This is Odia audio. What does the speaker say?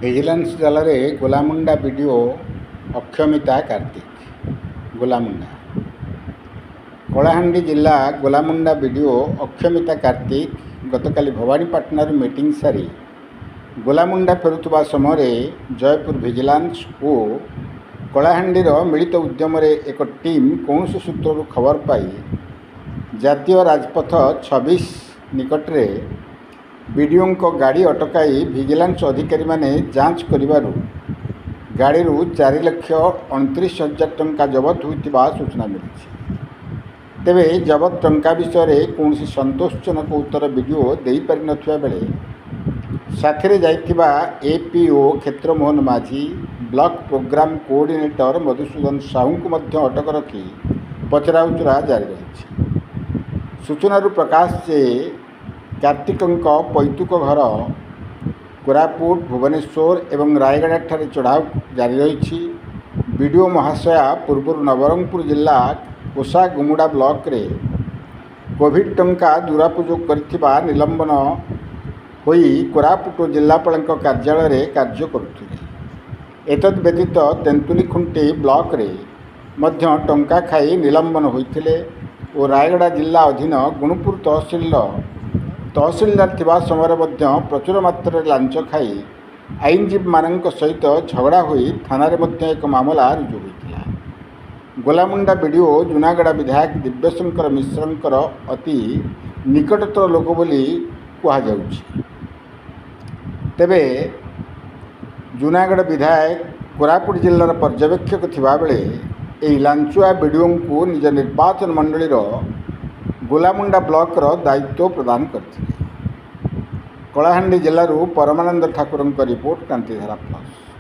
ଭିଜିଲାନ୍ସ ଜାଲରେ ଗୋଲାମୁଣ୍ଡା ବିଡିଓ ଅକ୍ଷମିତା କାର୍ତ୍ତିକ। ଗୋଲାମୁଣ୍ଡା କଳାହାଣ୍ଡି ଜିଲ୍ଲା ଗୋଲାମୁଣ୍ଡା ବିଡିଓ ଅକ୍ଷମିତା କାର୍ତ୍ତିକ ଗତକାଲି ଭବାନୀପାଟଣାରୁ ମିଟିଂ ସାରି ଗୋଲାମୁଣ୍ଡା ଫେରୁଥିବା ସମୟରେ ଜୟପୁର ଭିଜିଲାନ୍ସ ଓ କଳାହାଣ୍ଡିର ମିଳିତ ଉଦ୍ୟମରେ ଏକ ଟିମ୍ କୌଣସି ସୂତ୍ରରୁ ଖବର ପାଇ ଜାତୀୟ ରାଜପଥ 26 ନିକଟରେ ବିଡିଓଙ୍କ ଗାଡ଼ି ଅଟକାଇ ଭିଜିଲାନ୍ସ ଅଧିକାରୀମାନେ ଯାଞ୍ଚ କରିବାରୁ ଗାଡ଼ିରୁ 4,29,000 ଟଙ୍କା ଜବତ ହୋଇଥିବା ସୂଚନା ମିଳିଛି। ତେବେ ଜବତ ଟଙ୍କା ବିଷୟରେ କୌଣସି ସନ୍ତୋଷଜନକ ଉତ୍ତର ବିଡିଓ ଦେଇପାରିନଥିବା ବେଳେ ସାଥିରେ ଯାଇଥିବା APO Kshetramohan Majhi, block programme coordinator Madhusudan ସାହୁଙ୍କୁ ମଧ୍ୟ ଅଟକ ରଖି ପଚରାଉଚରା ଜାରି ରହିଛି। ସୂଚନାରୁ ପ୍ରକାଶ ଯେ କାର୍ତ୍ତିକଙ୍କ ପୈତୃକ ଘର କୋରାପୁଟ, ଭୁବନେଶ୍ୱର ଏବଂ ରାୟଗଡ଼ାଠାରେ ଚଢ଼ାଉ ଜାରି ରହିଛି। ବିଡିଓ ମହାଶୟା ପୂର୍ବରୁ ନବରଙ୍ଗପୁର ଜିଲ୍ଲା କୋଷାଗୁମୁଡ଼ା ବ୍ଲକରେ କୋଭିଡ୍ ଟଙ୍କା ଦୁରୁପଯୋଗ କରିଥିବା ନିଲମ୍ବନ ହୋଇ କୋରାପୁଟ ଜିଲ୍ଲାପାଳଙ୍କ କାର୍ଯ୍ୟାଳୟରେ କାର୍ଯ୍ୟ କରୁଥିଲେ। ଏତଦ୍ ବ୍ୟତୀତ ତେନ୍ତୁଲିଖୁଣ୍ଟି ବ୍ଲକରେ ମଧ୍ୟ ଟଙ୍କା ଖାଇ ନିଲମ୍ବନ ହୋଇଥିଲେ ଓ ରାୟଗଡ଼ା ଜିଲ୍ଲା ଅଧୀନ ଗୁଣୁପୁର ତହସିଲଦାର ଥିବା ସମୟରେ ମଧ୍ୟ ପ୍ରଚୁର ମାତ୍ରାରେ ଲାଞ୍ଚ ଖାଇ ଆଇନଜୀବୀମାନଙ୍କ ସହିତ ଝଗଡ଼ା ହୋଇ ଥାନାରେ ମଧ୍ୟ ଏକ ମାମଲା ରୁଜୁ ହୋଇଥିଲା। ଗୋଲାମୁଣ୍ଡା ବିଡିଓ ଜୁନାଗଡ଼ ବିଧାୟକ ଦିବ୍ୟଶଙ୍କର ମିଶ୍ରଙ୍କର ଅତି ନିକଟତର ଲୋକ ବୋଲି କୁହାଯାଉଛି। ତେବେ ଜୁନାଗଡ଼ ବିଧାୟକ କୋରାପୁଟ ଜିଲ୍ଲାର ପର୍ଯ୍ୟବେକ୍ଷକ ଥିବାବେଳେ ଏହି ଲାଞ୍ଚୁଆ ବିଡିଓଙ୍କୁ ନିଜ ନିର୍ବାଚନ ମଣ୍ଡଳୀର ଗୋଲାମୁଣ୍ଡା ବ୍ଲକର ଦାୟିତ୍ୱ ପ୍ରଦାନ କରିଥିଲେ। କଳାହାଣ୍ଡି ଜିଲ୍ଲାରୁ ପରମାନନ୍ଦ ଠାକୁରଙ୍କ ରିପୋର୍ଟ, କ୍ରାନ୍ତିଧାରା ପ୍ଲସ୍।